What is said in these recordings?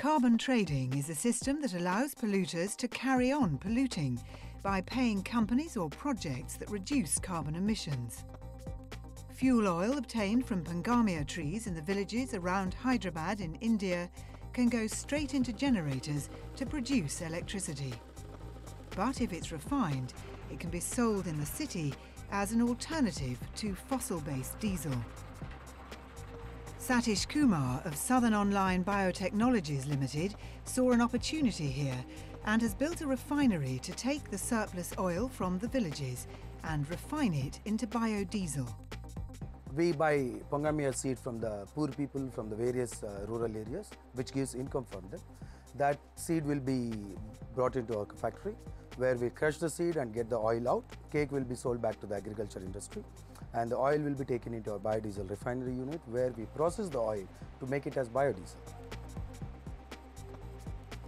Carbon trading is a system that allows polluters to carry on polluting by paying companies or projects that reduce carbon emissions. Fuel oil obtained from pangamia trees in the villages around Hyderabad in India can go straight into generators to produce electricity. But if it's refined, it can be sold in the city as an alternative to fossil-based diesel. Satish Kumar of Southern Online Biotechnologies Limited saw an opportunity here and has built a refinery to take the surplus oil from the villages and refine it into biodiesel. We buy pangamia seed from the poor people from the various rural areas, which gives income from them. That seed will be brought into our factory, where we crush the seed and get the oil out. Cake will be sold back to the agriculture industry, and the oil will be taken into our biodiesel refinery unit, where we process the oil to make it as biodiesel.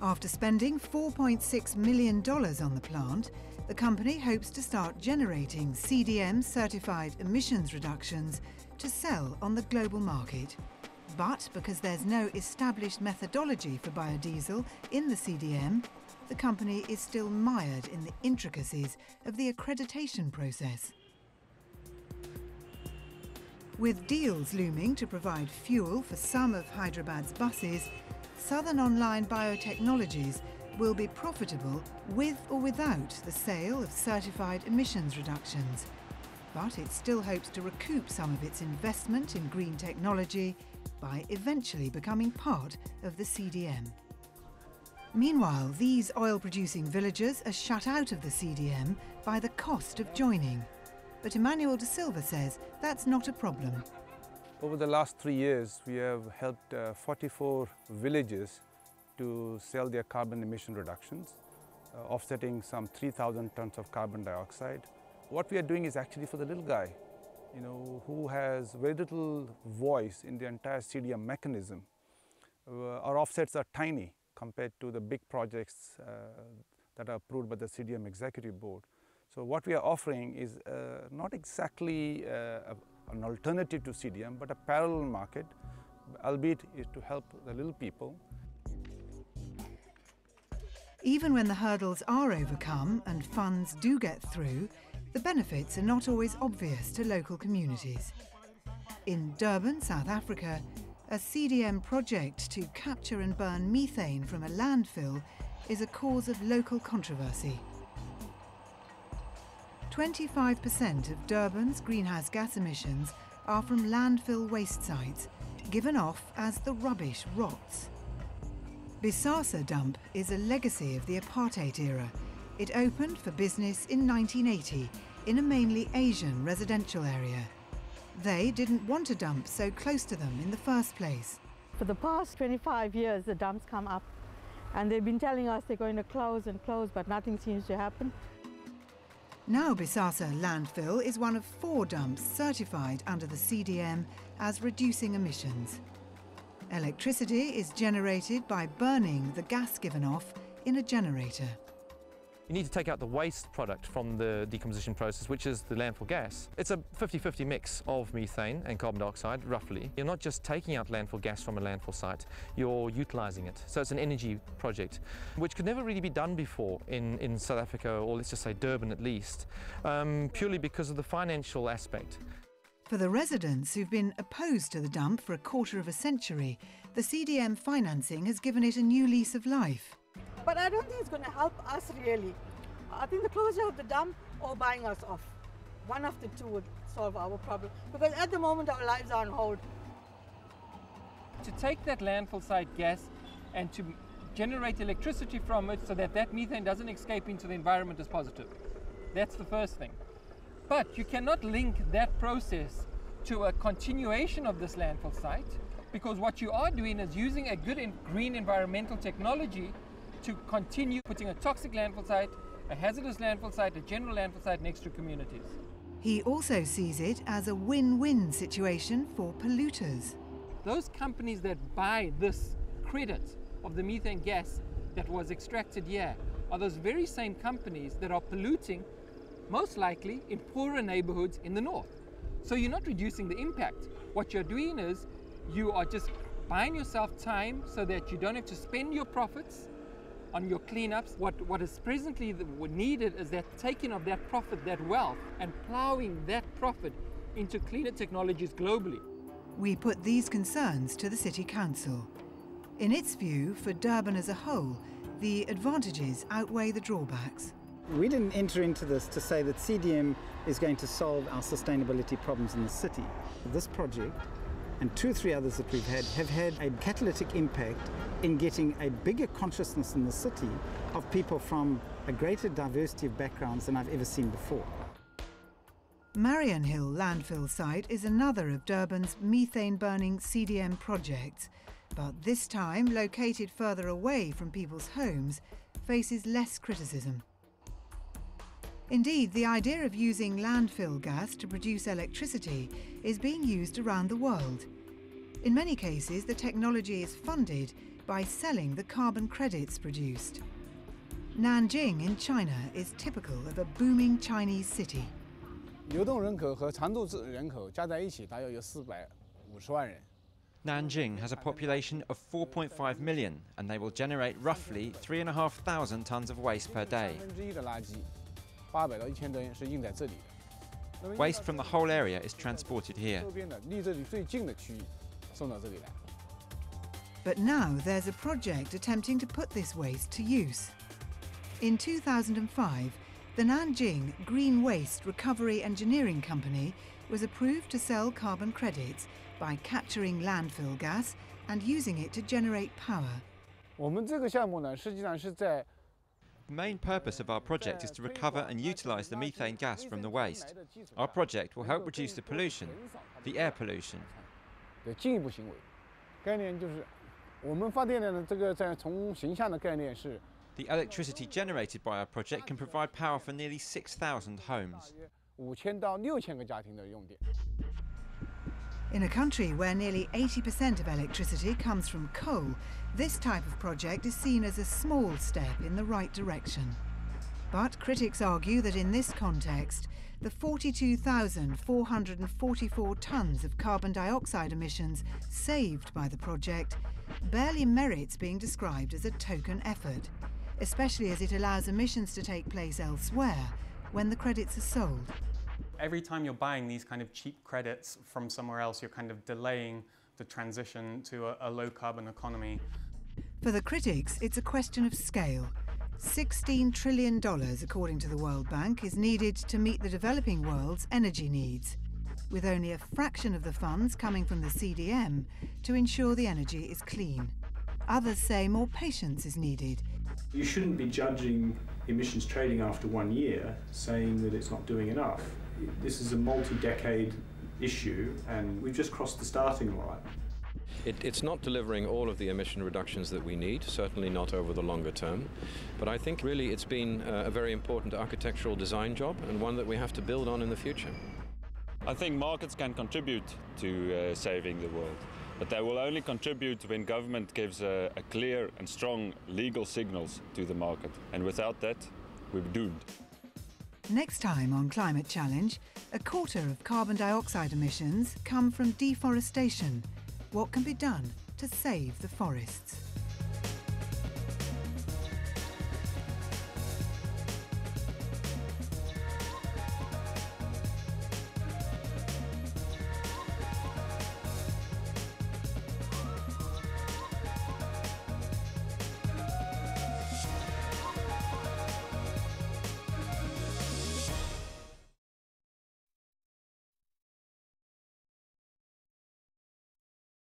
After spending $4.6 million on the plant, the company hopes to start generating CDM-certified emissions reductions to sell on the global market. But because there's no established methodology for biodiesel in the CDM, the company is still mired in the intricacies of the accreditation process. With deals looming to provide fuel for some of Hyderabad's buses, Southern Online Biotechnologies will be profitable with or without the sale of certified emissions reductions. But it still hopes to recoup some of its investment in green technology by eventually becoming part of the CDM. Meanwhile, these oil-producing villages are shut out of the CDM by the cost of joining. But Emmanuel De Silva says that's not a problem. Over the last 3 years, we have helped 44 villages to sell their carbon emission reductions, offsetting some 3,000 tons of carbon dioxide. What we are doing is actually for the little guy, who has very little voice in the entire CDM mechanism. Our offsets are tiny compared to the big projects that are approved by the CDM Executive Board. So what we are offering is not exactly an alternative to CDM, but a parallel market, albeit is to help the little people. Even when the hurdles are overcome and funds do get through, the benefits are not always obvious to local communities. In Durban, South Africa, a CDM project to capture and burn methane from a landfill is a cause of local controversy. 25% of Durban's greenhouse gas emissions are from landfill waste sites, given off as the rubbish rots. Bisasa dump is a legacy of the apartheid era. It opened for business in 1980 in a mainly Asian residential area. They didn't want a dump so close to them in the first place. For the past 25 years, the dumps come up, and they've been telling us they're going to close and close, but nothing seems to happen. Now Bisasa landfill is one of 4 dumps certified under the CDM as reducing emissions. Electricity is generated by burning the gas given off in a generator. You need to take out the waste product from the decomposition process, which is the landfill gas. It's a 50-50 mix of methane and carbon dioxide, roughly. You're not just taking out landfill gas from a landfill site, you're utilising it. So it's an energy project, which could never really be done before in South Africa, or let's just say Durban at least, purely because of the financial aspect. For the residents who've been opposed to the dump for a quarter of a century, the CDM financing has given it a new lease of life. But I don't think it's going to help us really. I think the closure of the dump or buying us off, one of the two would solve our problem. Because at the moment our lives are on hold. To take that landfill site gas and to generate electricity from it so that that methane doesn't escape into the environment is positive. That's the first thing. But you cannot link that process to a continuation of this landfill site, because what you are doing is using a good and green environmental technology to continue putting a toxic landfill site, a hazardous landfill site, a general landfill site next to communities. He also sees it as a win-win situation for polluters. Those companies that buy this credit of the methane gas that was extracted here are those very same companies that are polluting, most likely in poorer neighborhoods in the north. So you're not reducing the impact. What you're doing is you are just buying yourself time so that you don't have to spend your profits on your cleanups. What is presently needed is that taking of that profit, that wealth, and ploughing that profit into cleaner technologies globally. We put these concerns to the City Council. In its view, for Durban as a whole, the advantages outweigh the drawbacks. We didn't enter into this to say that CDM is going to solve our sustainability problems in the city. This project and 2 or 3 others that we've had have had a catalytic impact in getting a bigger consciousness in the city of people from a greater diversity of backgrounds than I've ever seen before. Marion Hill landfill site is another of Durban's methane-burning CDM projects, but this time, located further away from people's homes, faces less criticism. Indeed, the idea of using landfill gas to produce electricity is being used around the world. In many cases, the technology is funded by selling the carbon credits produced. Nanjing in China is typical of a booming Chinese city. 流动人口和常住人口加在一起，大约有450万人。 Nanjing has a population of 4.5 million, and they will generate roughly 3,500 tons of waste per day. 1/3的垃圾，800到1000吨是运在这里的。 Waste from the whole area is transported here. 周边的离这里最近的区域送到这里来。 But now there's a project attempting to put this waste to use. In 2005, the Nanjing Green Waste Recovery Engineering Company was approved to sell carbon credits by capturing landfill gas and using it to generate power. 我们这个项目呢，实际上是在 The main purpose of our project is to recover and utilise the methane gas from the waste. Our project will help reduce the pollution, the air pollution. 的进一步行为。概念就是，我们发电的这个在从形象的概念是。 The electricity generated by our project can provide power for nearly 6,000 homes. 5000到6000个家庭的用电。 In a country where nearly 80% of electricity comes from coal, this type of project is seen as a small step in the right direction. But critics argue that in this context, the 42,444 tonnes of carbon dioxide emissions saved by the project barely merits being described as a token effort, especially as it allows emissions to take place elsewhere when the credits are sold. Every time you're buying these kind of cheap credits from somewhere else, you're kind of delaying the transition to a low-carbon economy. For the critics, it's a question of scale. $16 trillion, according to the World Bank, is needed to meet the developing world's energy needs, with only a fraction of the funds coming from the CDM to ensure the energy is clean. Others say more patience is needed. You shouldn't be judging emissions trading after 1 year, saying that it's not doing enough. This is a multi-decade issue, and we've just crossed the starting line. It's not delivering all of the emission reductions that we need, certainly not over the longer term. But I think really it's been a very important architectural design job, and one that we have to build on in the future. I think markets can contribute to saving the world, but they will only contribute when government gives a clear and strong legal signals to the market. And without that, we're doomed. Next time on Climate Challenge, a quarter of carbon dioxide emissions come from deforestation. What can be done to save the forests?